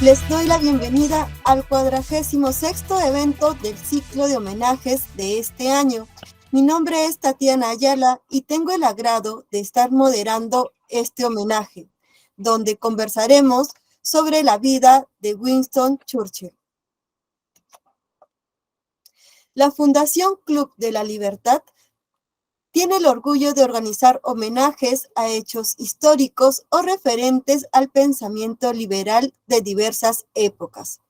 Les doy la bienvenida al 46º evento del ciclo de homenajes de este año. Mi nombre es Tatiana Ayala y tengo el agrado de estar moderando este homenaje, donde conversaremos sobre la vida de Winston Churchill. La Fundación Club de la Libertad tiene el orgullo de organizar homenajes a hechos históricos o referentes al pensamiento liberal de diversas épocas,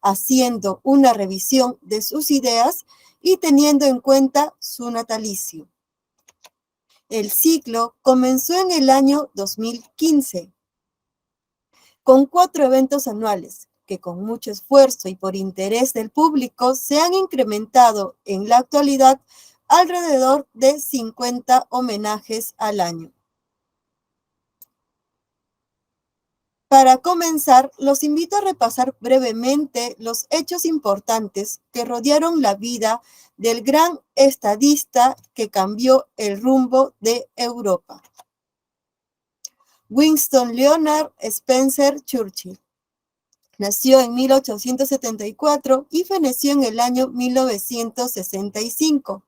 haciendo una revisión de sus ideas y teniendo en cuenta su natalicio. El ciclo comenzó en el año 2015, con 4 eventos anuales, que con mucho esfuerzo y por interés del público se han incrementado en la actualidad alrededor de 50 homenajes al año. Para comenzar, los invito a repasar brevemente los hechos importantes que rodearon la vida del gran estadista que cambió el rumbo de Europa. Winston Leonard Spencer Churchill nació en 1874 y falleció en el año 1965.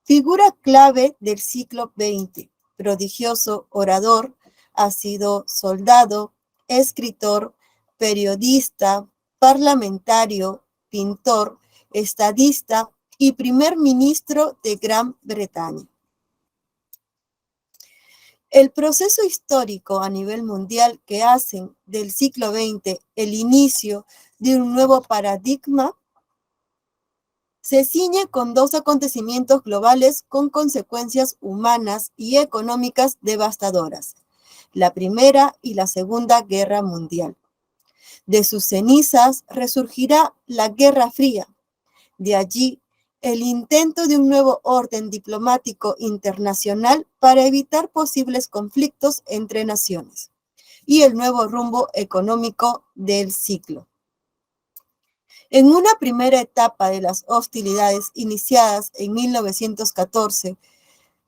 Figura clave del siglo XX, prodigioso orador, ha sido soldado, escritor, periodista, parlamentario, pintor, estadista y primer ministro de Gran Bretaña. El proceso histórico a nivel mundial que hacen del siglo XX el inicio de un nuevo paradigma se ciñe con 2 acontecimientos globales con consecuencias humanas y económicas devastadoras: la Primera y la Segunda Guerra Mundial. De sus cenizas resurgirá la Guerra Fría. De allí, el intento de un nuevo orden diplomático internacional para evitar posibles conflictos entre naciones y el nuevo rumbo económico del ciclo. En una primera etapa de las hostilidades iniciadas en 1914,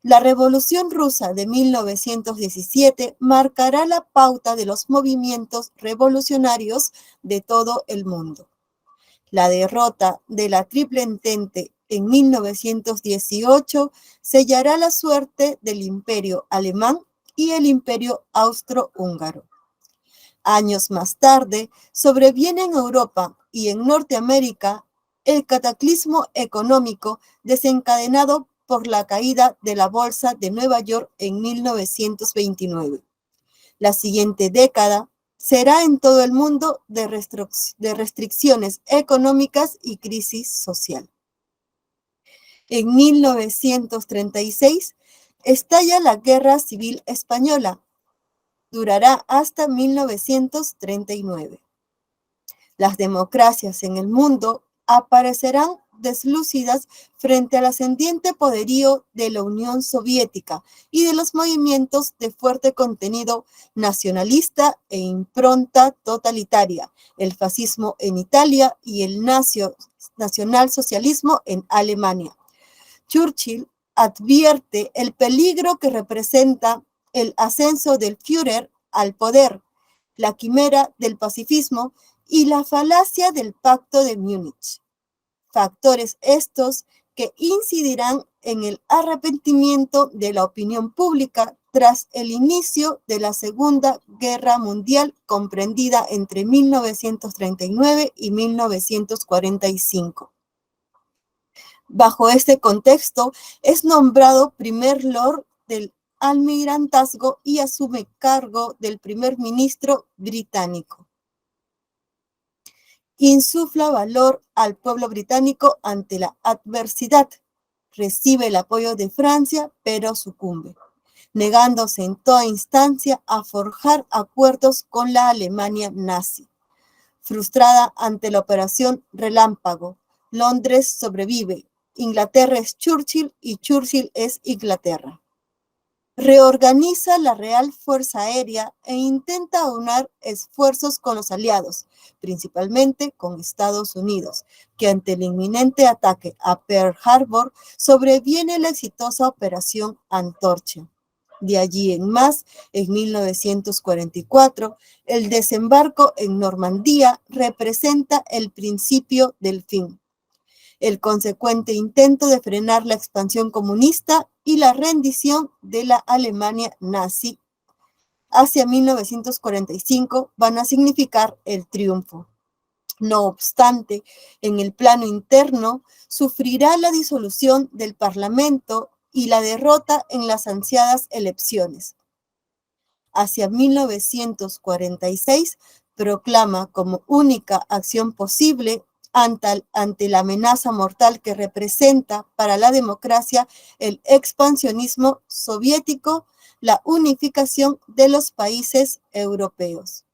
la Revolución Rusa de 1917 marcará la pauta de los movimientos revolucionarios de todo el mundo. La derrota de la Triple Entente en 1918 sellará la suerte del Imperio Alemán y el Imperio Austrohúngaro. Años más tarde, sobreviene en Europa y en Norteamérica el cataclismo económico desencadenado por la caída de la Bolsa de Nueva York en 1929. La siguiente década será en todo el mundo de restricciones económicas y crisis social. En 1936 estalla la Guerra Civil Española. Durará hasta 1939. Las democracias en el mundo aparecerán deslucidas frente al ascendiente poderío de la Unión Soviética y de los movimientos de fuerte contenido nacionalista e impronta totalitaria, el fascismo en Italia y el nacionalsocialismo en Alemania. Churchill advierte el peligro que representa el ascenso del Führer al poder, la quimera del pacifismo y la falacia del Pacto de Múnich. Factores estos que incidirán en el arrepentimiento de la opinión pública tras el inicio de la Segunda Guerra Mundial, comprendida entre 1939 y 1945. Bajo este contexto, es nombrado primer Lord del Almirantazgo y asume cargo del primer ministro británico. Insufla valor al pueblo británico ante la adversidad. Recibe el apoyo de Francia, pero sucumbe, negándose en toda instancia a forjar acuerdos con la Alemania nazi. Frustrada ante la Operación Relámpago, Londres sobrevive. Inglaterra es Churchill y Churchill es Inglaterra. Reorganiza la Real Fuerza Aérea e intenta aunar esfuerzos con los aliados, principalmente con Estados Unidos, que ante el inminente ataque a Pearl Harbor sobreviene la exitosa Operación Antorcha. De allí en más, en 1944, el desembarco en Normandía representa el principio del fin, el consecuente intento de frenar la expansión comunista y la rendición de la Alemania nazi hacia 1945 van a significar el triunfo. No obstante, en el plano interno sufrirá la disolución del Parlamento y la derrota en las ansiadas elecciones. Hacia 1946 proclama como única acción posible ante la amenaza mortal que representa para la democracia el expansionismo soviético, la unificación de los países europeos.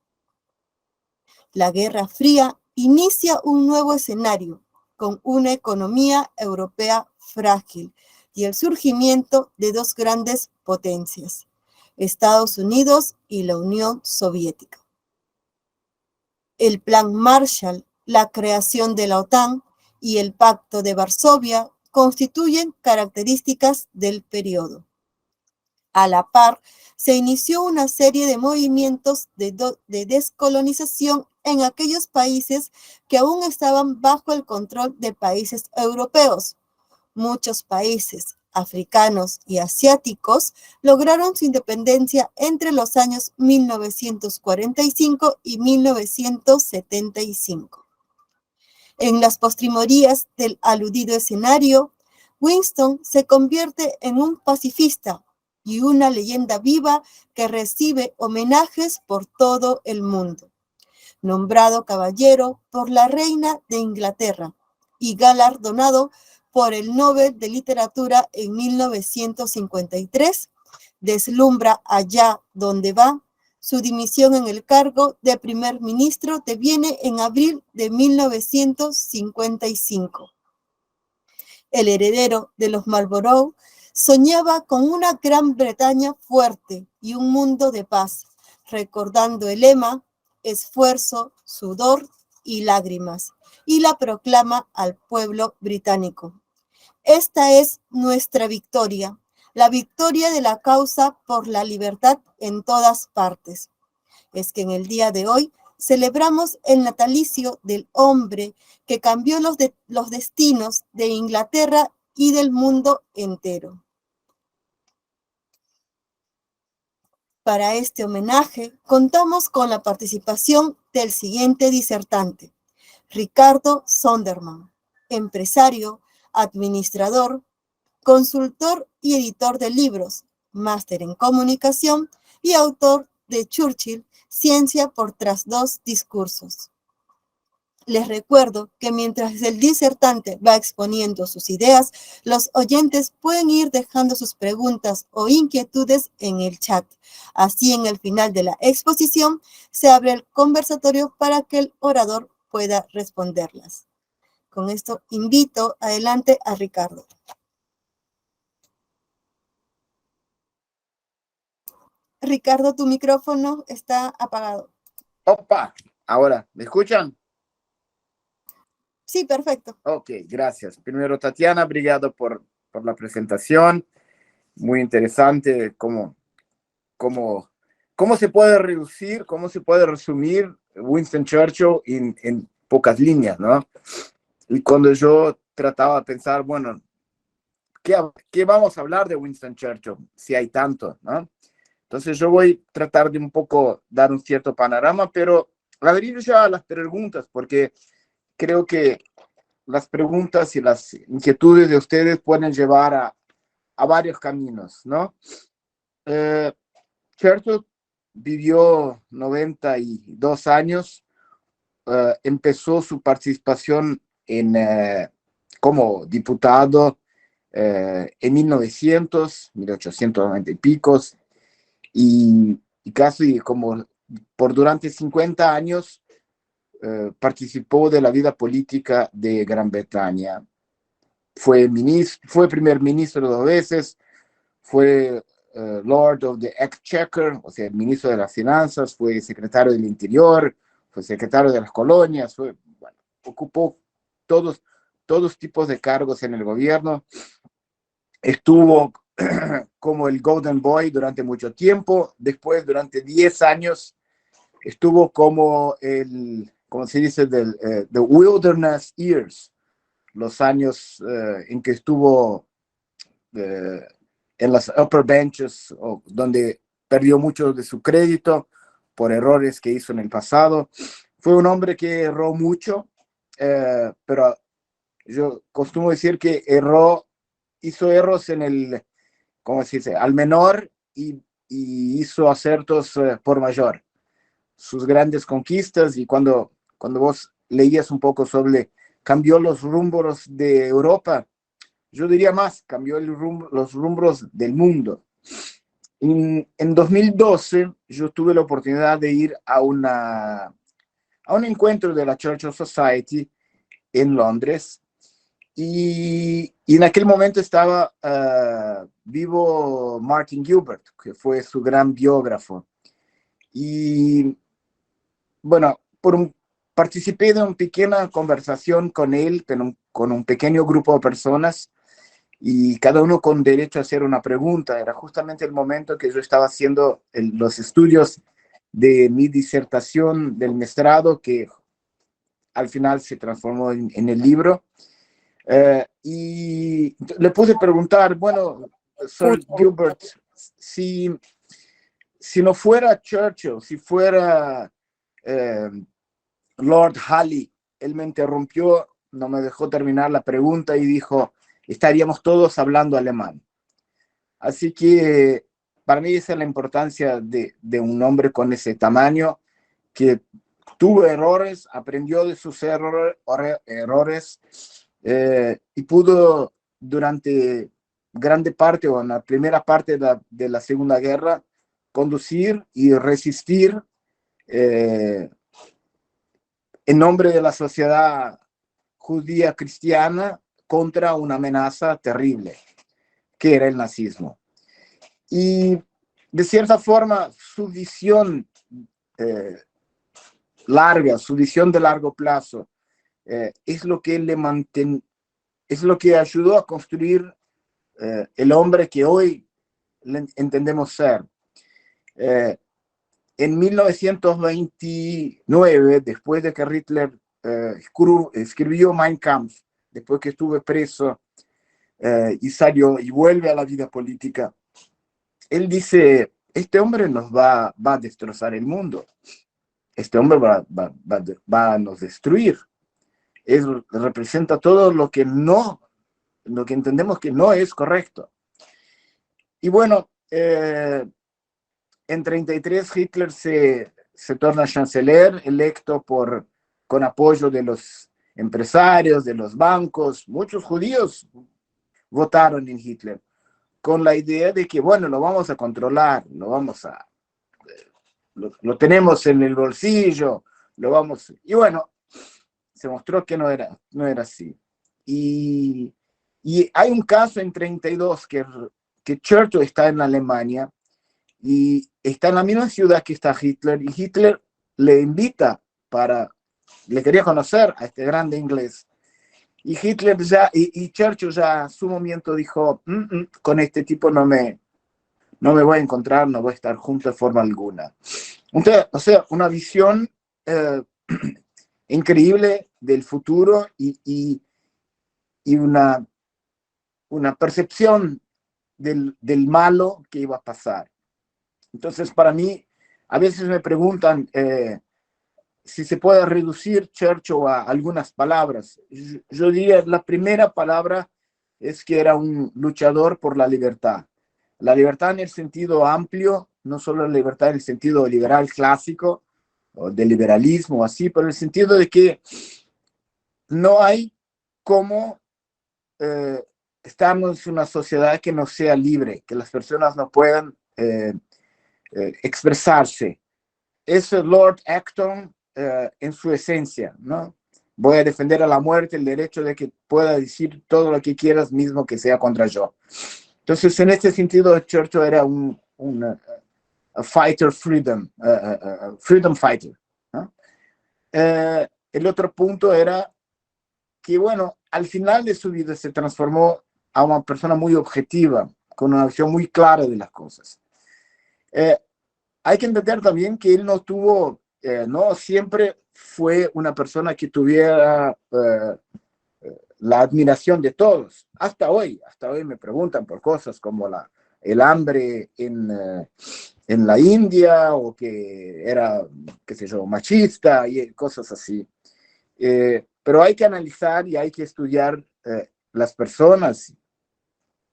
La Guerra Fría inicia un nuevo escenario con una economía europea frágil y el surgimiento de dos grandes potencias, Estados Unidos y la Unión Soviética. El Plan Marshall, la creación de la OTAN y el Pacto de Varsovia constituyen características del periodo. A la par, se inició una serie de movimientos de descolonización en aquellos países que aún estaban bajo el control de países europeos. Muchos países africanos y asiáticos lograron su independencia entre los años 1945 y 1975. En las postrimerías del aludido escenario, Winston se convierte en un pacifista y una leyenda viva que recibe homenajes por todo el mundo. Nombrado caballero por la reina de Inglaterra y galardonado por el Nobel de Literatura en 1953, deslumbra allá donde va. Su dimisión en el cargo de primer ministro deviene en abril de 1955. El heredero de los Marlborough soñaba con una Gran Bretaña fuerte y un mundo de paz, recordando el lema esfuerzo, sudor y lágrimas, y la proclama al pueblo británico. Esta es nuestra victoria, la victoria de la causa por la libertad en todas partes. Es que en el día de hoy celebramos el natalicio del hombre que cambió los destinos de Inglaterra y del mundo entero. Para este homenaje contamos con la participación del siguiente disertante: Ricardo Sondermann, empresario, administrador, consultor y editor de libros, máster en comunicación y autor de Churchill, Ciencia por tras dos discursos. Les recuerdo que mientras el disertante va exponiendo sus ideas, los oyentes pueden ir dejando sus preguntas o inquietudes en el chat. Así, en el final de la exposición, se abre el conversatorio para que el orador pueda responderlas. Con esto, invito adelante a Ricardo. Ricardo, tu micrófono está apagado. Opa, ahora, ¿me escuchan? Sí, perfecto. Ok, gracias. Primero, Tatiana, obrigado por la presentación. Muy interesante cómo se puede reducir, cómo se puede resumir Winston Churchill en pocas líneas, ¿no? Y cuando yo trataba de pensar, bueno, ¿qué vamos a hablar de Winston Churchill si hay tanto, ¿no? Entonces yo voy a tratar de un poco dar un cierto panorama, pero abrir ya las preguntas, porque creo que las preguntas y las inquietudes de ustedes pueden llevar a varios caminos, ¿no? Churchill vivió 92 años, empezó su participación como diputado en 1890 y picos, y casi como durante 50 años participó de la vida política de Gran Bretaña. Fue primer ministro 2 veces, fue Lord of the Exchequer, o sea, ministro de las Finanzas, fue secretario del Interior, fue secretario de las colonias, ocupó todos tipos de cargos en el gobierno. Estuvo como el Golden Boy durante mucho tiempo. Después, durante 10 años, estuvo como como se dice, the Wilderness Years, los años en que estuvo en las upper benches, donde perdió mucho de su crédito por errores que hizo en el pasado. Fue un hombre que erró mucho, pero yo costumo decir que hizo errores ¿cómo se dice?, al menor y hizo aciertos por mayor. Sus grandes conquistas, y cuando vos leías un poco sobre, cambió los rumbos de Europa, yo diría más, cambió los rumbos del mundo. En 2012 yo tuve la oportunidad de ir a un encuentro de la Church of Society en Londres, y en aquel momento estaba vivo Martin Gilbert, que fue su gran biógrafo. Y bueno, participé de una pequeña conversación con él, con un pequeño grupo de personas, y cada uno con derecho a hacer una pregunta. Era justamente el momento que yo estaba haciendo los estudios de mi disertación del maestrado, que al final se transformó en el libro. Y le pude preguntar, bueno, Sir Gilbert, si no fuera Churchill, si fuera Lord Halley, él me interrumpió, no me dejó terminar la pregunta y dijo, estaríamos todos hablando alemán. Así que para mí esa es la importancia de un hombre con ese tamaño, que tuvo errores, aprendió de sus errores, y pudo durante grande parte o en la primera parte de la Segunda Guerra conducir y resistir en nombre de la sociedad judía cristiana contra una amenaza terrible que era el nazismo. Y de cierta forma su visión su visión de largo plazo, es lo que es lo que ayudó a construir el hombre que hoy entendemos ser. En 1929, después de que Hitler escribió Mein Kampf, después que estuvo preso y salió y vuelve a la vida política, él dice, este hombre nos va a destrozar el mundo. Este hombre va a nos destruir. Representa todo lo que entendemos que no es correcto. Y bueno, en 1933 Hitler se torna chanceler, electo con apoyo de los empresarios, de los bancos. Muchos judíos votaron en Hitler con la idea de que, bueno, lo vamos a controlar, lo tenemos en el bolsillo, y bueno, se mostró que no era así. Y hay un caso en 1932 que Churchill está en Alemania y está en la misma ciudad que está Hitler, y Hitler le invita le quería conocer a este grande inglés. Y Hitler y Churchill ya a su momento dijo, con este tipo no me voy a encontrar, no voy a estar junto de forma alguna. Entonces, o sea, una visión increíble del futuro y una percepción del malo que iba a pasar. Entonces, para mí, a veces me preguntan si se puede reducir Churchill a algunas palabras. Yo diría, la primera palabra es que era un luchador por la libertad. La libertad en el sentido amplio, no solo la libertad en el sentido liberal clásico, o de liberalismo, así, pero en el sentido de que no hay cómo estamos en una sociedad que no sea libre, que las personas no puedan expresarse. Eso es Lord Acton en su esencia, ¿no? Voy a defender a la muerte el derecho de que pueda decir todo lo que quieras, mismo que sea contra yo. Entonces, en este sentido, Churchill era un fighter freedom, freedom fighter, ¿no? El otro punto era que, bueno, al final de su vida se transformó a una persona muy objetiva, con una visión muy clara de las cosas. Hay que entender también que él no siempre fue una persona que tuviera la admiración de todos. Hasta hoy me preguntan por cosas como el hambre en la India, o que era, qué sé yo, machista y cosas así. Pero hay que analizar y hay que estudiar las personas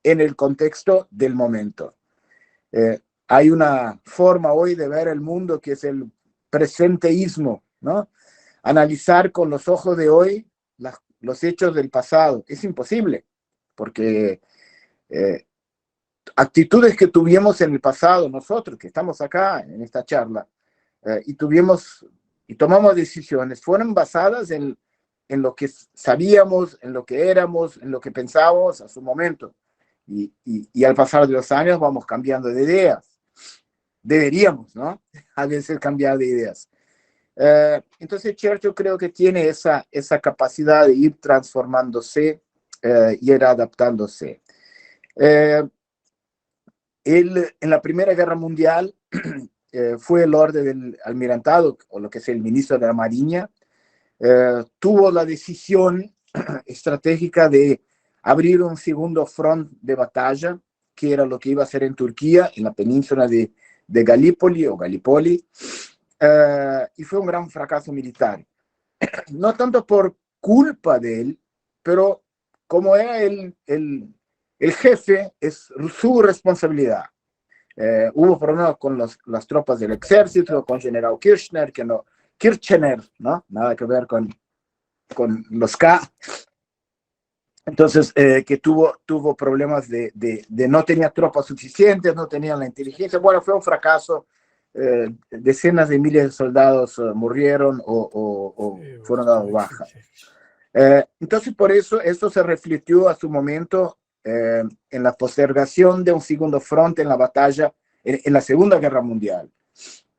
en el contexto del momento. Hay una forma hoy de ver el mundo que es el presenteísmo, ¿no? Analizar con los ojos de hoy los hechos del pasado. Es imposible, porque actitudes que tuvimos en el pasado, nosotros que estamos acá en esta charla, y tomamos decisiones, fueron basadas en lo que sabíamos, en lo que éramos, en lo que pensábamos a su momento. Y al pasar de los años vamos cambiando de ideas. Deberíamos, ¿no? A veces cambiar de ideas. Entonces Churchill creo que tiene esa capacidad de ir transformándose y ir adaptándose. Él en la Primera Guerra Mundial fue el orden del almirantado, o lo que es el ministro de la Marina. Tuvo la decisión estratégica de abrir un segundo front de batalla, que era lo que iba a hacer en Turquía, en la península de Galípoli o Galípoli, y fue un gran fracaso militar. No tanto por culpa de él, pero como era el jefe, es su responsabilidad. Hubo problemas con las tropas del ejército, con general Kirchner, Kirchner, ¿no? Nada que ver con los K. Entonces, que tuvo problemas de no tenía tropas suficientes, no tenían la inteligencia. Bueno, fue un fracaso. Decenas de miles de soldados murieron o fueron dados baja. Entonces, por eso se refletió a su momento en la postergación de un segundo frente en la batalla, en la Segunda Guerra Mundial,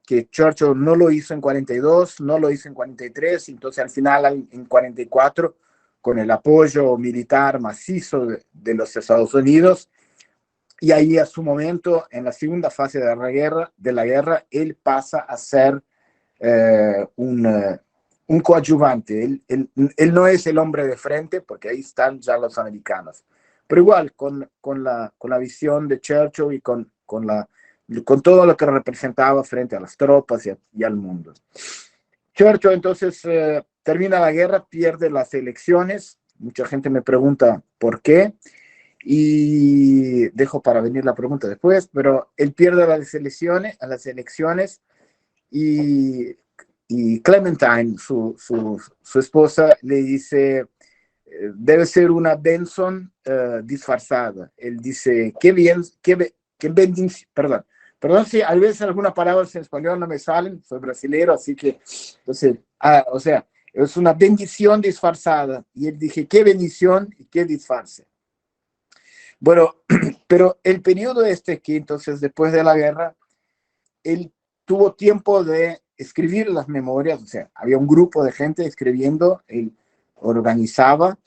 que Churchill no lo hizo en 42, no lo hizo en 43, entonces al final en 44, con el apoyo militar macizo de los Estados Unidos, y ahí a su momento, en la segunda fase de la guerra, él pasa a ser un coadyuvante. Él no es el hombre de frente, porque ahí están ya los americanos. Pero igual, con la visión de Churchill y con todo lo que representaba frente a las tropas y al mundo. Churchill entonces termina la guerra, pierde las elecciones. Mucha gente me pregunta por qué. Y dejo para venir la pregunta después, pero él pierde las elecciones y Clementine, su esposa, le dice, debe ser una Benson disfrazada. Él dice, qué bendición, perdón si a veces algunas palabras en español no me salen, soy brasilero, así que, entonces, o sea, es una bendición disfrazada. Y él dije, qué bendición y qué disfarce. Bueno, pero el periodo que entonces después de la guerra, él tuvo tiempo de escribir las memorias, o sea, había un grupo de gente escribiendo, él organizaba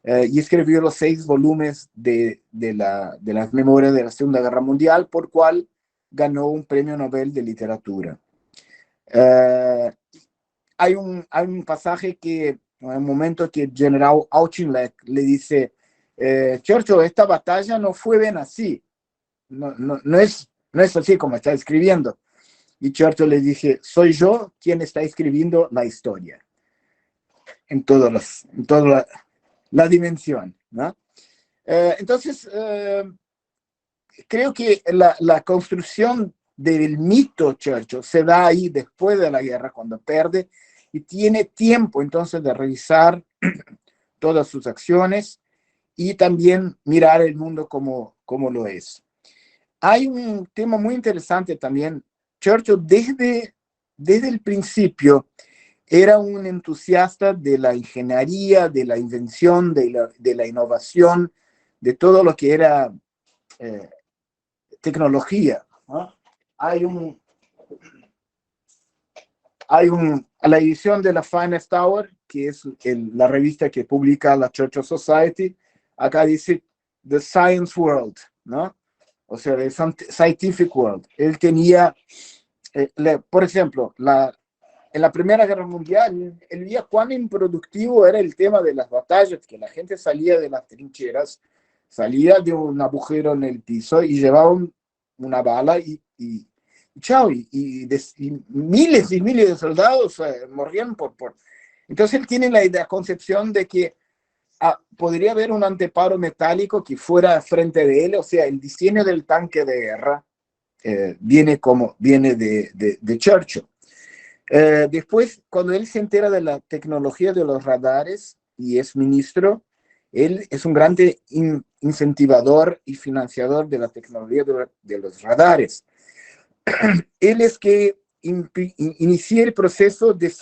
y escribió los 6 volúmenes de las memorias de la Segunda Guerra Mundial, por cual ganó un premio Nobel de Literatura. Hay un pasaje en un momento que el general Auchinleck le dice, Churchill, esta batalla no fue bien así, no es así como está escribiendo. Y Churchill le dije, soy yo quien está escribiendo la historia, en toda la dimensión, ¿no? Entonces, creo que la construcción del mito Churchill se da ahí después de la guerra, cuando pierde, y tiene tiempo entonces de revisar todas sus acciones y también mirar el mundo como lo es. Hay un tema muy interesante también. Churchill desde el principio era un entusiasta de la ingeniería, de la invención, de la innovación, de todo lo que era tecnología, ¿no? A la edición de la Finest Hour, que es la revista que publica la Churchill Society, acá dice The Science World, ¿no? o sea, de Scientific World. Él tenía, por ejemplo, en la Primera Guerra Mundial, él veía cuán improductivo era el tema de las batallas, que la gente salía de las trincheras, salía de un agujero en el piso y llevaba una bala y chao, y miles y miles de soldados morían por. Entonces él tiene la concepción de que podría haber un anteparo metálico que fuera frente de él, o sea, el diseño del tanque de guerra viene de Churchill. Después, cuando él se entera de la tecnología de los radares y es ministro, él es un gran incentivador y financiador de la tecnología de los radares. Él es que inició el proceso de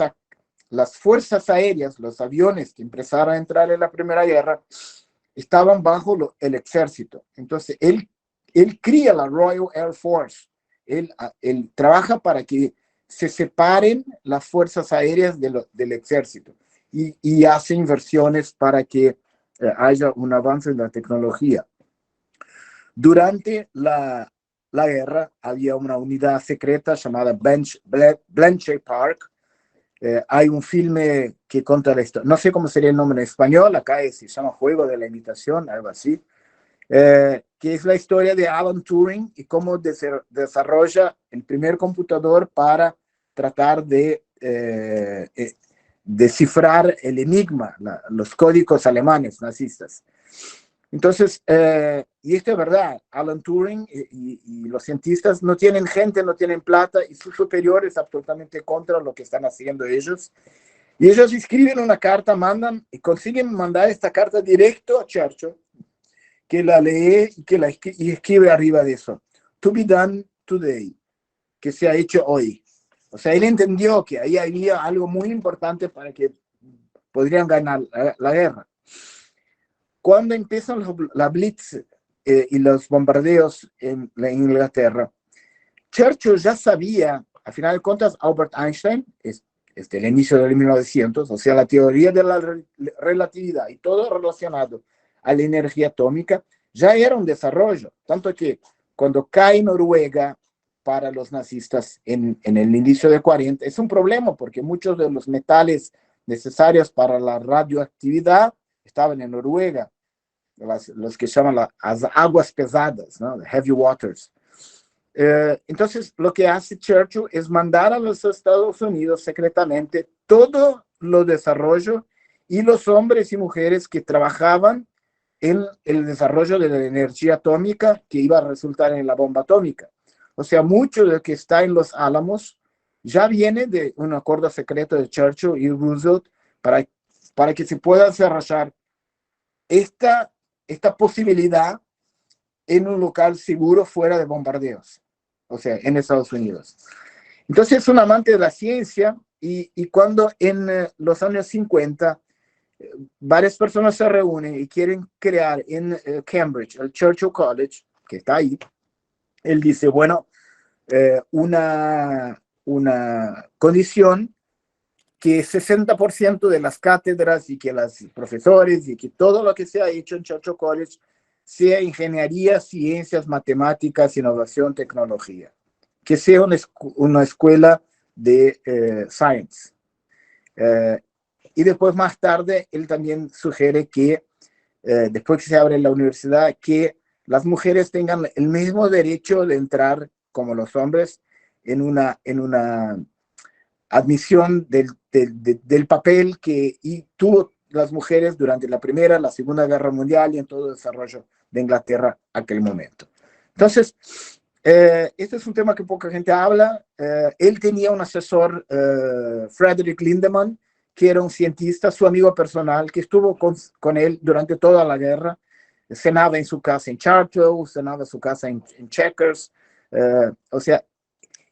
las fuerzas aéreas, los aviones que empezaron a entrar en la Primera Guerra, estaban bajo el ejército. Entonces, él cría la Royal Air Force. Él trabaja para que se separen las fuerzas aéreas del ejército y hace inversiones para que haya un avance en la tecnología. Durante la guerra había una unidad secreta llamada Bletchley Park. Hay un filme que cuenta la historia, no sé cómo sería el nombre en español, acá se llama Juego de la Imitación, algo así, que es la historia de Alan Turing y cómo desarrolla el primer computador para tratar de descifrar el enigma, los códigos alemanes nazistas. Entonces, y esto es verdad, Alan Turing y los cientistas no tienen gente, no tienen plata, y sus superiores absolutamente contra lo que están haciendo ellos. Y ellos escriben una carta, mandan y consiguen mandar esta carta directo a Churchill, que la lee y escribe arriba de eso: to be done today, que se ha hecho hoy. O sea, él entendió que ahí había algo muy importante para que podrían ganar la guerra. Cuando empiezan la Blitz y los bombardeos en la Inglaterra, Churchill ya sabía, al final de cuentas, Albert Einstein, el inicio del 1900, o sea, la teoría de la relatividad y todo relacionado a la energía atómica, ya era un desarrollo. Tanto que cuando cae Noruega para los nazistas en el inicio de 40, es un problema porque muchos de los metales necesarios para la radioactividad estaban en Noruega, los que llaman las aguas pesadas, ¿no? Heavy waters. Entonces, lo que hace Churchill es mandar a los Estados Unidos secretamente todo lo desarrollo y los hombres y mujeres que trabajaban en el desarrollo de la energía atómica que iba a resultar en la bomba atómica. O sea, mucho de lo que está en los Álamos ya viene de un acuerdo secreto de Churchill y Roosevelt para que se pueda desarrollar esta posibilidad en un local seguro fuera de bombardeos, o sea, en Estados Unidos. Entonces es un amante de la ciencia y cuando en los años 50 varias personas se reúnen y quieren crear en Cambridge el Churchill College, que está ahí, él dice, bueno, una condición que 60% de las cátedras y que los profesores y que todo lo que se ha hecho en Churchill College sea ingeniería, ciencias, matemáticas, innovación, tecnología. Que sea una escuela de science. Y después, más tarde, él también sugiere que, después que se abre la universidad, que las mujeres tengan el mismo derecho de entrar como los hombres en una admisión del papel que tuvo las mujeres durante la Primera, la Segunda Guerra Mundial y en todo el desarrollo de Inglaterra aquel momento. Entonces, este es un tema que poca gente habla. Él tenía un asesor, Frederick Lindemann, que era un cientista, su amigo personal, que estuvo con él durante toda la guerra. Cenaba en su casa en Charterhouse, cenaba en su casa en Chequers. O sea,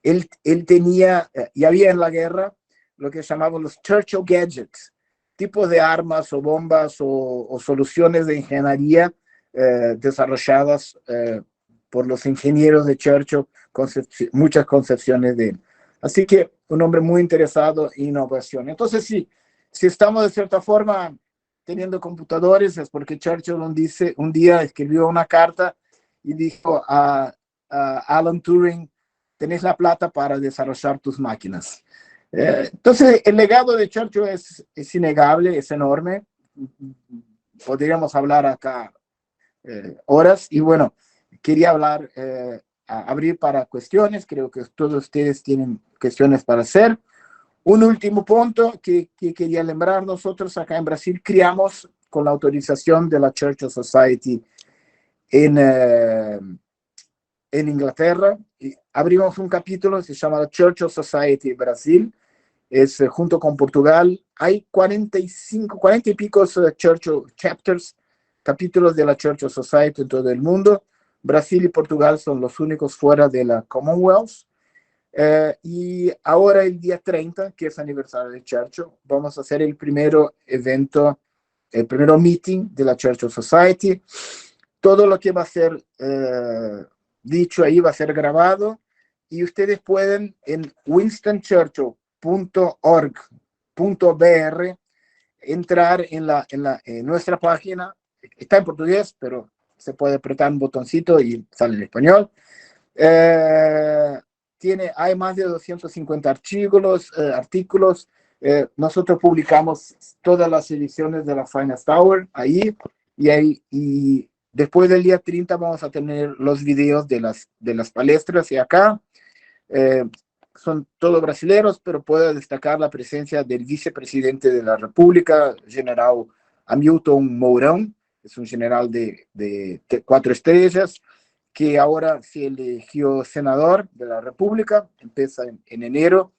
él tenía, y había en la guerra lo que llamaban los Churchill Gadgets, tipos de armas o bombas o soluciones de ingeniería desarrolladas por los ingenieros de Churchill, muchas concepciones de él. Así que un hombre muy interesado en innovación. Entonces, si estamos de cierta forma teniendo computadores, es porque Churchill un día escribió una carta y dijo a Alan Turing, tenés la plata para desarrollar tus máquinas. Entonces, el legado de Churchill es innegable, es enorme. Podríamos hablar acá horas. Y bueno, quería hablar, abrir para cuestiones. Creo que todos ustedes tienen cuestiones para hacer. Un último punto que quería lembrar, nosotros acá en Brasil criamos con la autorización de la Churchill Society en Inglaterra. Y abrimos un capítulo, se llama la Churchill Society Brasil, es junto con Portugal. Hay 40 y pico Churchill chapters, capítulos de la Churchill Society en todo el mundo. Brasil y Portugal son los únicos fuera de la Commonwealth. Y ahora el día 30, que es aniversario de Churchill, vamos a hacer el primero evento, el primero meeting de la Churchill Society. Todo lo que va a ser dicho ahí va a ser grabado y ustedes pueden en winstonchurchill.org.br entrar en nuestra página. Está en portugués, pero se puede apretar un botoncito y sale en español. Hay más de 250 artículos. Nosotros publicamos todas las ediciones de la Finance Hour ahí, y después del día 30 vamos a tener los videos de las palestras. Y acá son todos brasileños, pero puedo destacar la presencia del vicepresidente de la República, general Hamilton Mourão, es un general de 4 estrellas, que ahora se eligió senador de la República, empieza en enero,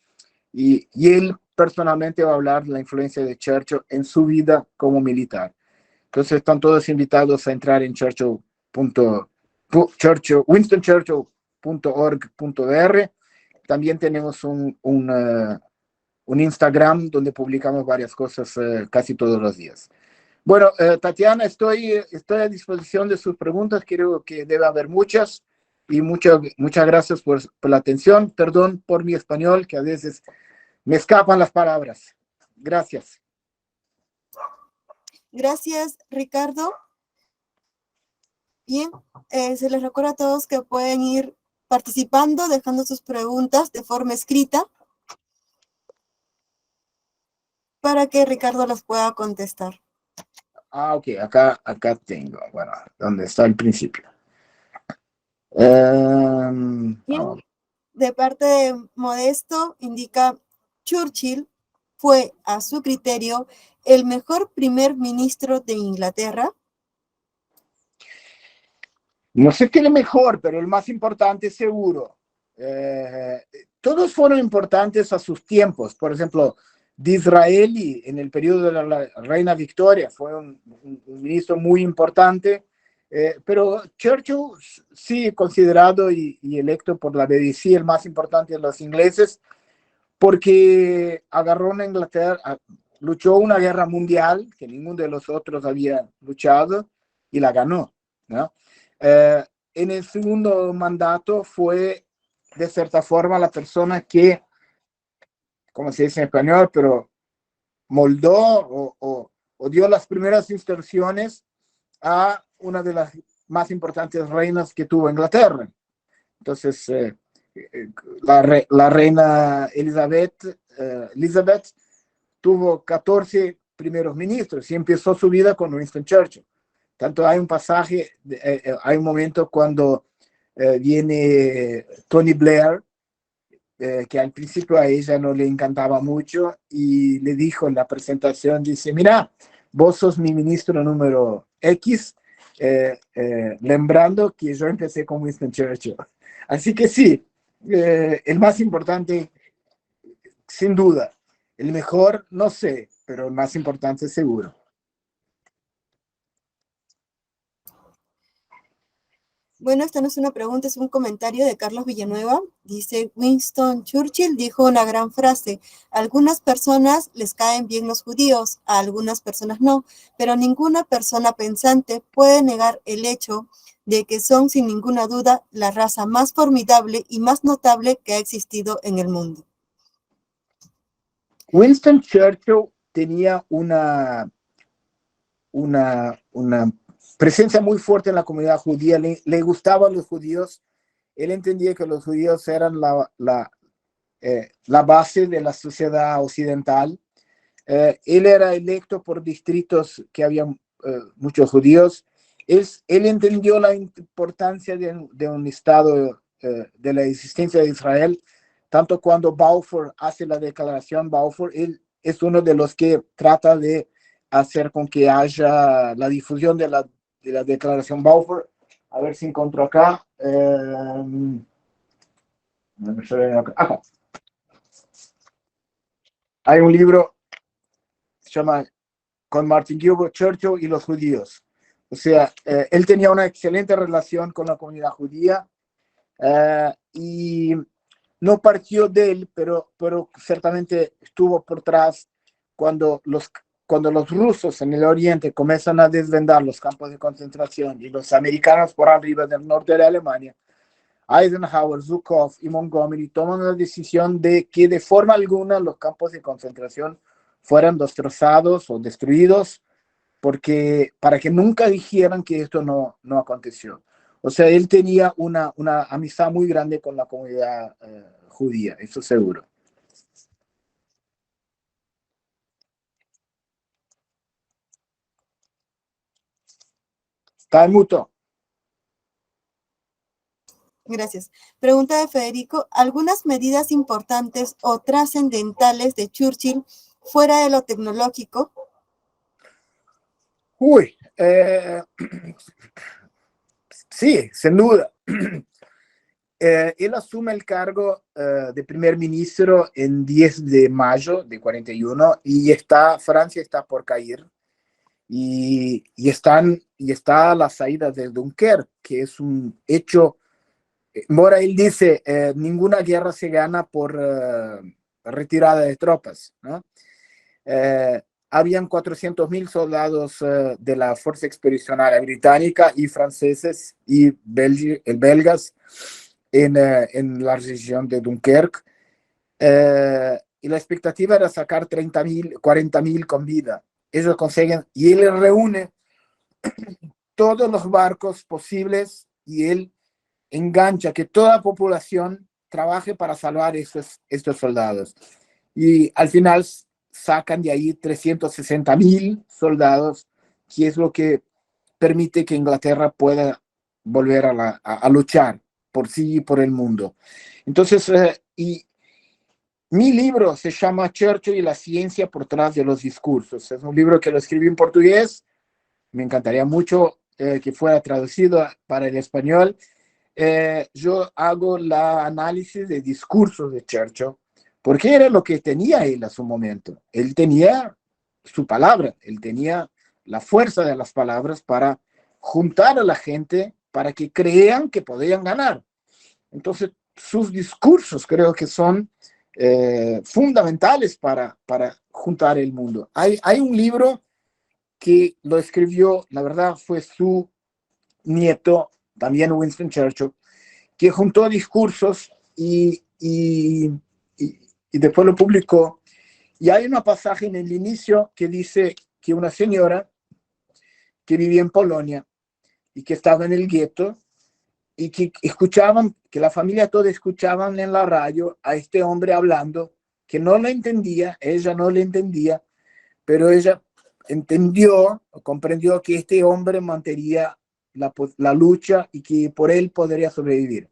y él personalmente va a hablar de la influencia de Churchill en su vida como militar. Entonces están todos invitados a entrar en winstonchurchill.org.br. También tenemos un Instagram donde publicamos varias cosas casi todos los días. Bueno, Tatiana, estoy a disposición de sus preguntas. Creo que debe haber muchas. Y muchas gracias por la atención. Perdón por mi español, que a veces me escapan las palabras. Gracias. Gracias, Ricardo. Bien, se les recuerda a todos que pueden ir participando, dejando sus preguntas de forma escrita para que Ricardo las pueda contestar. Ok, acá tengo. Bueno, ¿dónde está el principio? Bien, de parte de Modesto, indica: Churchill fue, a su criterio, el mejor primer ministro de Inglaterra. No sé qué es el mejor, pero el más importante seguro. Todos fueron importantes a sus tiempos. Por ejemplo, Disraeli, en el periodo de la reina Victoria, fue un ministro muy importante. Pero Churchill, sí, considerado y electo por la BBC el más importante de los ingleses, porque agarró a Inglaterra, luchó una guerra mundial que ninguno de los otros había luchado y la ganó, ¿no? En el segundo mandato fue, de cierta forma, la persona que, como se dice en español, pero moldó o dio las primeras instrucciones a una de las más importantes reinas que tuvo Inglaterra. Entonces, la reina Elizabeth tuvo 14 primeros ministros y empezó su vida con Winston Churchill. Tanto hay un pasaje, hay un momento cuando viene Tony Blair, que al principio a ella no le encantaba mucho, y le dijo en la presentación, dice: mira, vos sos mi ministro número X, lembrando que yo empecé con Winston Churchill. Así que sí, el más importante, sin duda. El mejor, no sé, pero el más importante seguro. Bueno, esta no es una pregunta, es un comentario de Carlos Villanueva. Dice: Winston Churchill dijo una gran frase: a algunas personas les caen bien los judíos, a algunas personas no, pero ninguna persona pensante puede negar el hecho de que son, sin ninguna duda, la raza más formidable y más notable que ha existido en el mundo. Winston Churchill tenía presencia muy fuerte en la comunidad judía, le gustaban los judíos, él entendía que los judíos eran la base de la sociedad occidental. Él era electo por distritos que había muchos judíos. Él entendió la importancia de un Estado, de la existencia de Israel, tanto cuando Balfour hace la declaración Balfour, él es uno de los que trata de hacer con que haya la difusión de la declaración Balfour. A ver si encuentro acá. Acá. Hay un libro que se llama Con Martin Gilbert, Churchill y los judíos. O sea, él tenía una excelente relación con la comunidad judía y no partió de él, pero ciertamente estuvo por atrás cuando los rusos en el oriente comienzan a desvendar los campos de concentración y los americanos por arriba del norte de Alemania. Eisenhower, Zhukov y Montgomery toman la decisión de que de forma alguna los campos de concentración fueran destrozados o destruidos, porque para que nunca dijeran que esto no aconteció. O sea, él tenía una amistad muy grande con la comunidad judía, eso seguro. Está en muto. Gracias. Pregunta de Federico, ¿algunas medidas importantes o trascendentales de Churchill fuera de lo tecnológico? Uy, sí, sin duda. Él asume el cargo de primer ministro en 10 de mayo de 41 y Francia está por caer y está a la salida de Dunkerque, que es un hecho. Mora, él dice, ninguna guerra se gana por retirada de tropas, ¿no? Habían 400.000 soldados de la Fuerza Expedicionaria Británica y franceses y belgas en la región de Dunkerque. Y la expectativa era sacar 30.000, 40.000 con vida. Ellos consiguen, y él reúne todos los barcos posibles y él engancha que toda la población trabaje para salvar estos soldados. Y al final sacan de ahí 360.000 soldados, que es lo que permite que Inglaterra pueda volver a luchar por sí y por el mundo. Entonces, y mi libro se llama Churchill y la ciencia por detrás de los discursos. Es un libro que lo escribí en portugués. Me encantaría mucho que fuera traducido para el español. Yo hago la análisis de discursos de Churchill, porque era lo que tenía él a su momento. Él tenía su palabra, él tenía la fuerza de las palabras para juntar a la gente para que crean que podían ganar. Entonces, sus discursos creo que son fundamentales para juntar el mundo. Hay un libro que lo escribió, la verdad, fue su nieto, también Winston Churchill, que juntó discursos y después lo publicó. Y hay una pasaje en el inicio que dice que una señora que vivía en Polonia y que estaba en el gueto y que escuchaban, que la familia toda escuchaban en la radio a este hombre hablando, que no lo entendía, ella no le entendía, pero ella entendió, comprendió que este hombre mantendría la lucha y que por él podría sobrevivir.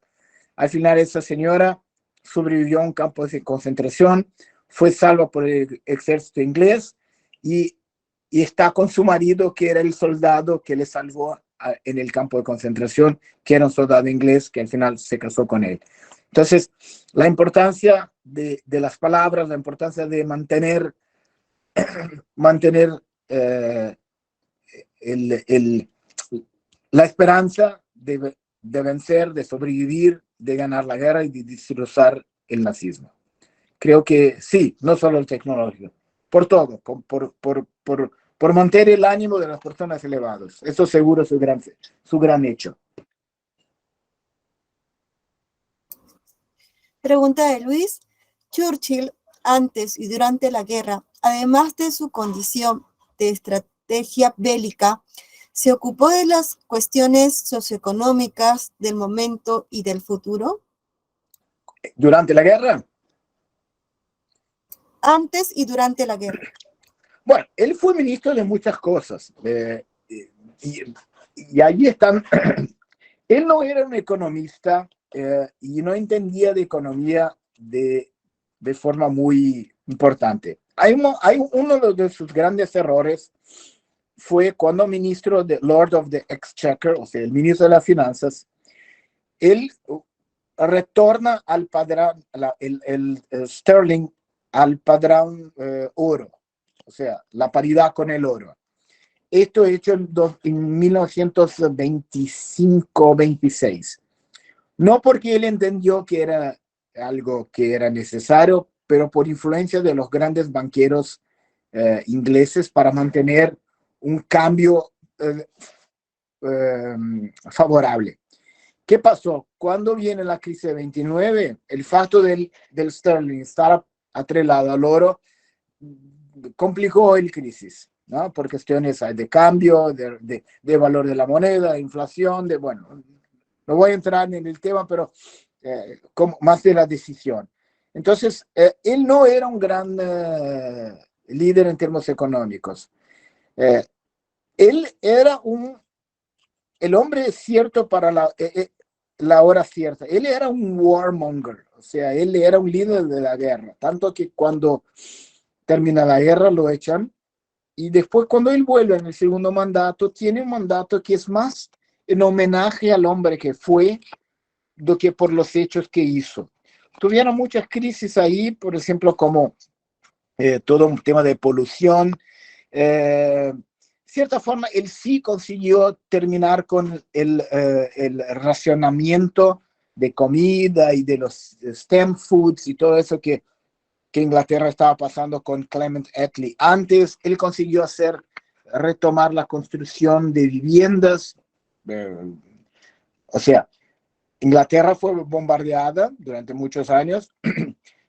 Al final esa señora sobrevivió a un campo de concentración, fue salva por el ejército inglés y está con su marido, que era el soldado que le salvó en el campo de concentración, que era un soldado inglés que al final se casó con él. Entonces, la importancia de las palabras, la importancia de mantener la esperanza de vencer, de sobrevivir, de ganar la guerra y de destrozar el nazismo. Creo que sí, no solo el tecnológico, por todo, por mantener el ánimo de las personas elevados. Eso seguro es su gran hecho. Pregunta de Luis. Churchill, antes y durante la guerra, además de su condición de estrategia bélica, ¿Se ocupó de las cuestiones socioeconómicas del momento y del futuro? Durante la guerra. Antes y durante la guerra. Bueno, él fue ministro de muchas cosas. Y allí están. Él no era un economista y no entendía de economía de forma muy importante. Hay uno de sus grandes errores fue cuando ministro de Lord of the Exchequer, o sea, el ministro de las Finanzas, él retorna al padrón, el sterling al padrón oro, o sea, la paridad con el oro. Esto hecho en 1925-26. No porque él entendió que era algo que era necesario, pero por influencia de los grandes banqueros ingleses para mantener un cambio favorable. ¿Qué pasó? Cuando viene la crisis de 29, el facto del sterling estar atrelado al oro complicó el crisis, ¿no? Por cuestiones de cambio, de valor de la moneda, inflación, bueno, no voy a entrar en el tema, pero más de la decisión. Entonces, él no era un gran líder en términos económicos. Él era el hombre cierto para la hora cierta. Él era un warmonger, o sea, él era un líder de la guerra, tanto que cuando termina la guerra lo echan y después cuando él vuelve en el segundo mandato, tiene un mandato que es más en homenaje al hombre que fue do que por los hechos que hizo. Tuvieron muchas crisis ahí, por ejemplo, como todo un tema de polución. Cierta forma, él sí consiguió terminar con el racionamiento de comida y de los STEM foods y todo eso que Inglaterra estaba pasando con Clement Attlee. Antes, él consiguió retomar la construcción de viviendas. O sea, Inglaterra fue bombardeada durante muchos años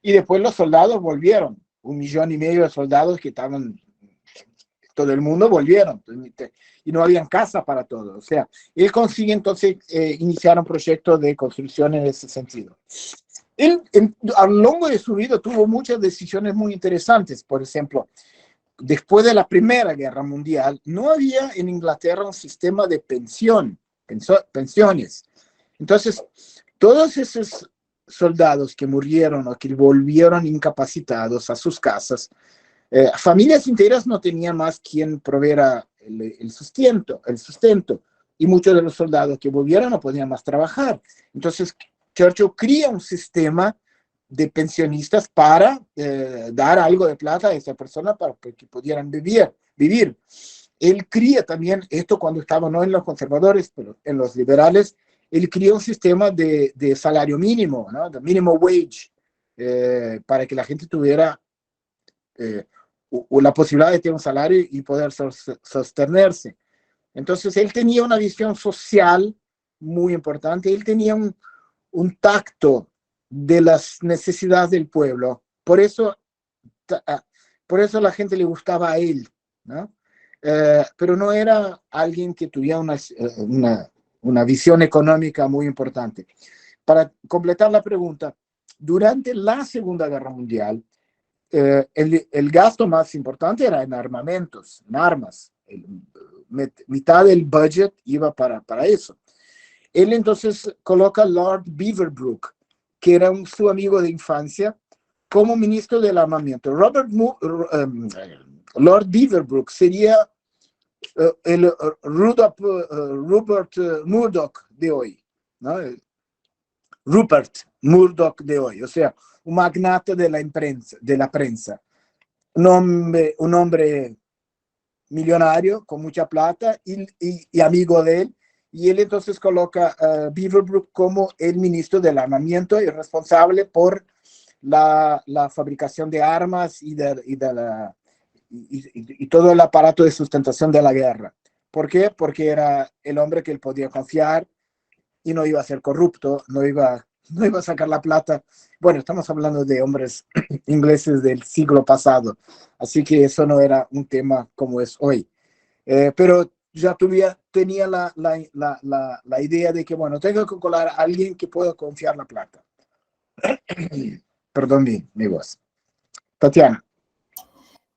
y después los soldados volvieron. 1,5 millones de soldados que estaban todo el mundo volvieron y no habían casa para todos. O sea, él consigue entonces iniciar un proyecto de construcción en ese sentido. Él, a lo largo de su vida, tuvo muchas decisiones muy interesantes. Por ejemplo, después de la Primera Guerra Mundial, no había en Inglaterra un sistema de pensiones. Entonces, todos esos soldados que murieron o que volvieron incapacitados a sus casas, familias enteras no tenían más quien proveera el sustento, y muchos de los soldados que volvieron no podían más trabajar. Entonces, Churchill crea un sistema de pensionistas para dar algo de plata a esa persona para que pudieran vivir. Él crea también, esto cuando estaba no en los conservadores, pero en los liberales, él creó un sistema de salario mínimo, ¿no? De minimum wage, para que la gente tuviera la posibilidad de tener un salario y poder sostenerse. Entonces, él tenía una visión social muy importante, él tenía un tacto de las necesidades del pueblo. Por eso la gente le gustaba a él, ¿no? Pero no era alguien que tuviera una visión económica muy importante. Para completar la pregunta, durante la Segunda Guerra Mundial, el gasto más importante era en armamentos, en armas. Mitad del budget iba para eso. Él entonces coloca a Lord Beaverbrook, que era su amigo de infancia, como ministro del armamento. Lord Beaverbrook sería el Rupert Murdoch de hoy, ¿no? Rupert Murdoch de hoy, o sea, un magnate de la prensa, un hombre millonario con mucha plata y amigo de él, y él entonces coloca a Beaverbrook como el ministro del armamento y responsable por la fabricación de armas y todo el aparato de sustentación de la guerra. ¿Por qué? Porque era el hombre que él podía confiar y no iba a ser corrupto, no iba a sacar la plata. Bueno, estamos hablando de hombres ingleses del siglo pasado, así que eso no era un tema como es hoy. Pero tenía la idea de que, bueno, tengo que colar a alguien que pueda confiar la plata. Perdón mi voz. Tatiana.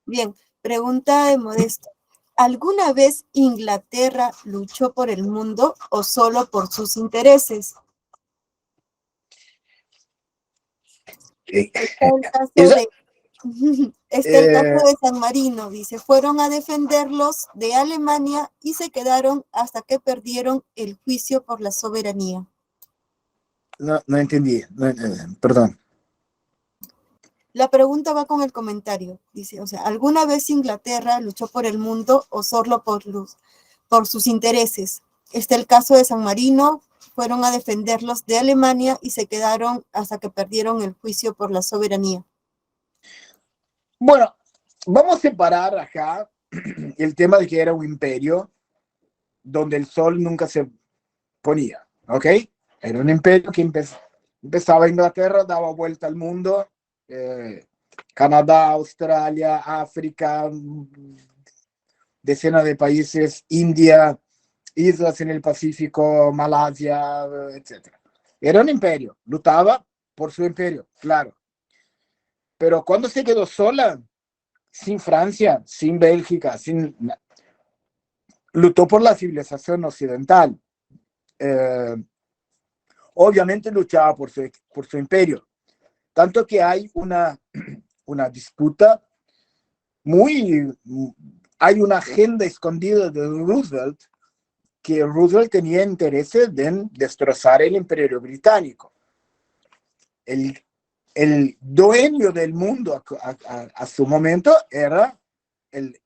Bien, pregunta de Modesto. ¿Alguna vez Inglaterra luchó por el mundo o solo por sus intereses? Está el caso de, está el caso de San Marino, dice, fueron a defenderlos de Alemania y se quedaron hasta que perdieron el juicio por la soberanía. No entendí, perdón. La pregunta va con el comentario. Dice, o sea, ¿alguna vez Inglaterra luchó por el mundo o solo por sus intereses? Está el caso de San Marino, fueron a defenderlos de Alemania y se quedaron hasta que perdieron el juicio por la soberanía. Bueno, vamos a separar acá el tema de que era un imperio donde el sol nunca se ponía, ¿ok? Era un imperio que empezaba Inglaterra, daba vuelta al mundo, Canadá, Australia, África, decenas de países, India, islas en el Pacífico, Malasia, etc. Era un imperio, luchaba por su imperio, claro. Pero cuando se quedó sola, sin Francia, sin Bélgica, luchó por la civilización occidental. Obviamente luchaba por su imperio. Tanto que hay una disputa hay una agenda escondida de Roosevelt, que Roosevelt tenía interés en destrozar el imperio británico. El dueño del mundo a su momento era el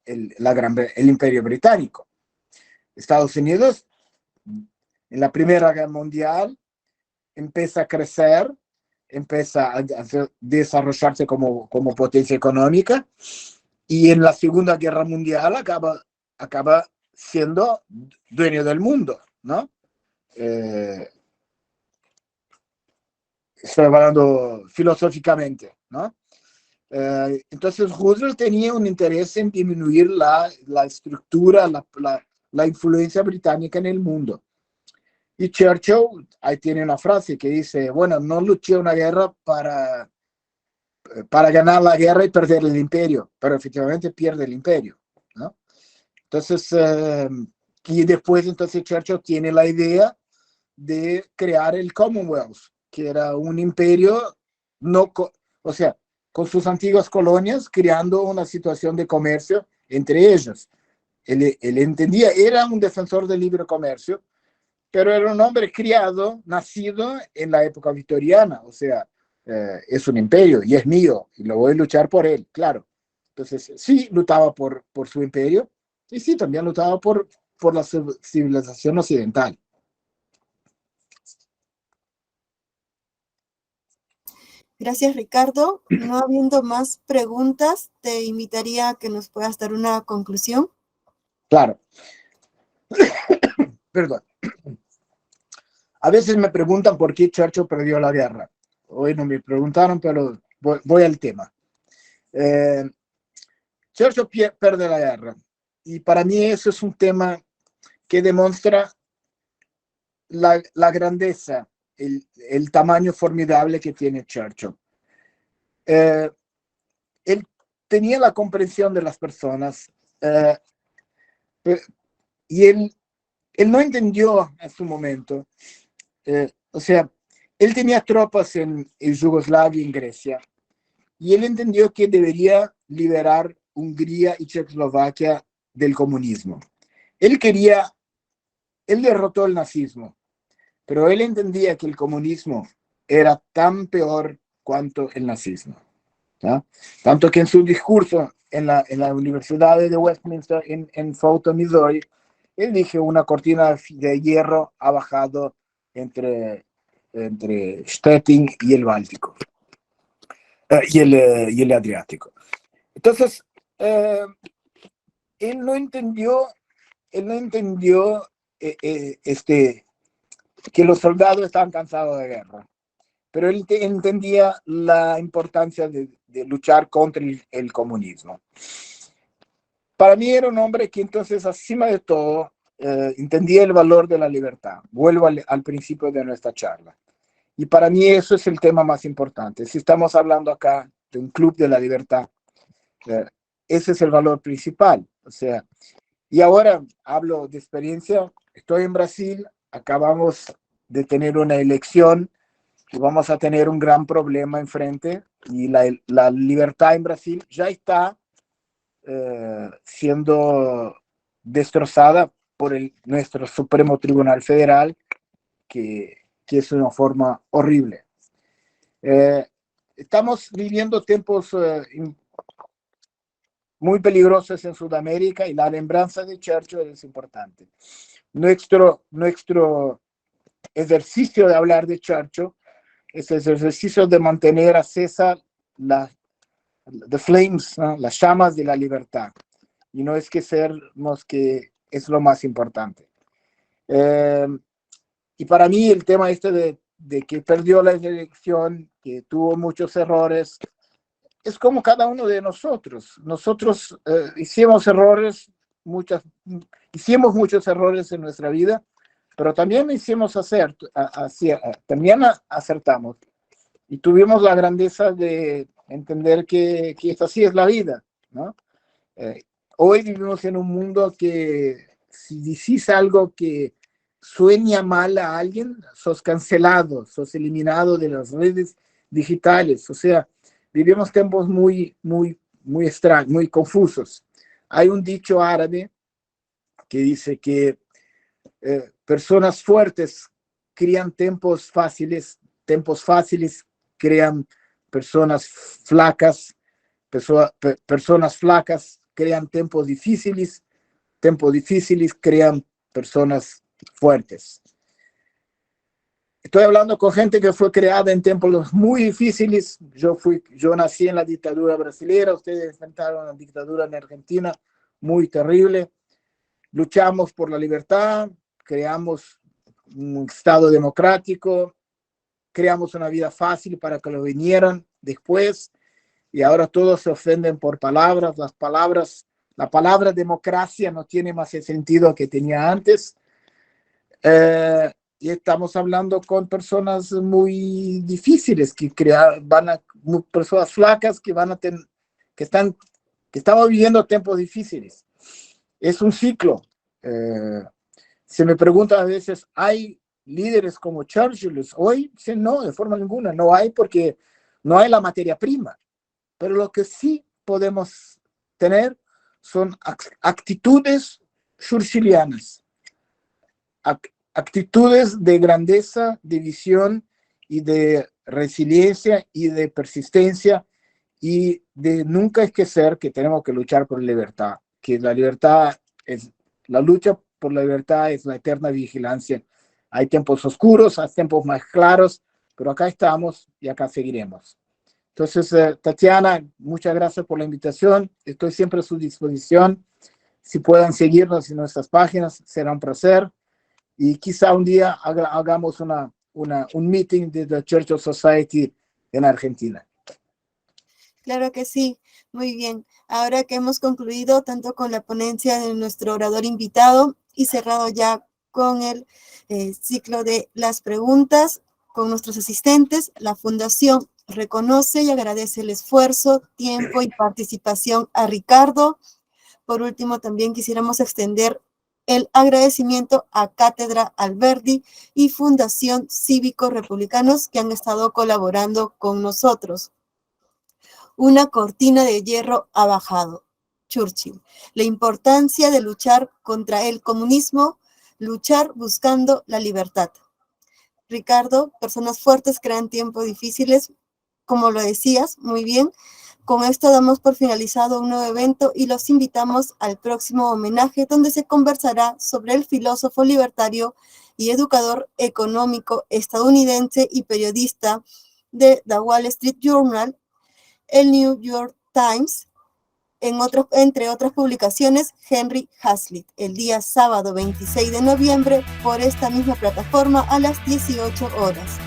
imperio británico. Estados Unidos, en la Primera Guerra Mundial, empieza a crecer, empieza a desarrollarse como potencia económica, y en la Segunda Guerra Mundial acaba siendo dueño del mundo, ¿no? Estoy hablando filosóficamente, ¿no? Entonces Roosevelt tenía un interés en disminuir la estructura, la influencia británica en el mundo. Y Churchill, ahí tiene una frase que dice, bueno, no luché una guerra para ganar la guerra y perder el imperio, pero efectivamente pierde el imperio, ¿no? Entonces, y después entonces Churchill tiene la idea de crear el Commonwealth, que era un imperio, o sea, con sus antiguas colonias, creando una situación de comercio entre ellos. Él entendía, era un defensor del libre comercio, pero era un hombre criado, nacido en la época victoriana, o sea, es un imperio y es mío, y lo voy a luchar por él, claro. Entonces, sí, luchaba por su imperio, y sí, también luchaba por la civilización occidental. Gracias, Ricardo. No habiendo más preguntas, te invitaría a que nos puedas dar una conclusión. Claro. Perdón. A veces me preguntan por qué Churchill perdió la guerra. Hoy no me preguntaron, pero voy al tema. Churchill pierde la guerra. Y para mí eso es un tema que demuestra la grandeza, el tamaño formidable que tiene Churchill. Él tenía la comprensión de las personas, y él no entendió en su momento, o sea, él tenía tropas en Yugoslavia y en Grecia, y él entendió que debería liberar Hungría y Checoslovaquia del comunismo. Él derrotó el nazismo, pero él entendía que el comunismo era tan peor cuanto el nazismo, ¿no? Tanto que en su discurso en la Universidad de Westminster, en Fulton, Missouri, él dijo: una cortina de hierro ha bajado entre Stettin y el Báltico, y el Adriático. Entonces, él no entendió que los soldados estaban cansados de guerra, pero él entendía la importancia de luchar contra el comunismo. Para mí era un hombre que entonces, encima de todo, entendí el valor de la libertad. Vuelvo al principio de nuestra charla. Y para mí eso es el tema más importante. Si estamos hablando acá de un club de la libertad, ese es el valor principal. O sea, y ahora hablo de experiencia. Estoy en Brasil, acabamos de tener una elección y vamos a tener un gran problema enfrente. Y la libertad en Brasil ya está siendo destrozada por nuestro Supremo Tribunal Federal, que es una forma horrible. Estamos viviendo tiempos muy peligrosos en Sudamérica y la lembranza de Churchill es importante. Nuestro ejercicio de hablar de Churchill es el ejercicio de mantener acesa the flames, ¿no? Las llamas de la libertad. Y no es que es lo más importante. Y para mí el tema de que perdió la elección, que tuvo muchos errores, es como cada uno de nosotros. Nosotros hicimos muchos errores en nuestra vida, pero también también acertamos. Y tuvimos la grandeza de entender que así es la vida, ¿no? Hoy vivimos en un mundo que si dices algo que sueña mal a alguien, sos cancelado, sos eliminado de las redes digitales. O sea, vivimos tiempos muy, muy, muy extraños, muy confusos. Hay un dicho árabe que dice que personas fuertes crían tiempos fáciles crean personas flacas, personas flacas crean tiempos difíciles crean personas fuertes. Estoy hablando con gente que fue creada en tiempos muy difíciles. Yo nací en la dictadura brasileña, ustedes enfrentaron la dictadura en Argentina, muy terrible. Luchamos por la libertad, creamos un Estado democrático, creamos una vida fácil para que lo vinieran después, y ahora todos se ofenden por palabras. La palabra democracia no tiene más el sentido que tenía antes. Y estamos hablando con personas muy difíciles, personas flacas que estamos viviendo tiempos difíciles. Es un ciclo. Se me pregunta a veces, ¿hay líderes como Churchill hoy? No, de forma ninguna, no hay, porque no hay la materia prima. Pero lo que sí podemos tener son actitudes churchillianas, actitudes de grandeza, de visión y de resiliencia y de persistencia, y de nunca esquecer que tenemos que luchar por la libertad, que la lucha por la libertad es la eterna vigilancia. Hay tiempos oscuros, hay tiempos más claros, pero acá estamos y acá seguiremos. Entonces, Tatiana, muchas gracias por la invitación. Estoy siempre a su disposición. Si puedan seguirnos en nuestras páginas, será un placer. Y quizá un día hagamos un meeting de The Churchill Society en Argentina. Claro que sí, muy bien. Ahora que hemos concluido tanto con la ponencia de nuestro orador invitado y cerrado ya con el ciclo de las preguntas con nuestros asistentes, la Fundación reconoce y agradece el esfuerzo, tiempo y participación a Ricardo. Por último, también quisiéramos extender el agradecimiento a Cátedra Alberdi y Fundación Cívicos Republicanos que han estado colaborando con nosotros. Una cortina de hierro ha bajado. Churchill. La importancia de luchar contra el comunismo, luchar buscando la libertad. Ricardo, personas fuertes crean tiempos difíciles, como lo decías, muy bien. Con esto damos por finalizado un nuevo evento y los invitamos al próximo homenaje, donde se conversará sobre el filósofo libertario y educador económico estadounidense y periodista de The Wall Street Journal, el New York Times, entre otras publicaciones, Henry Hazlitt, el día sábado 26 de noviembre por esta misma plataforma a las 18 horas.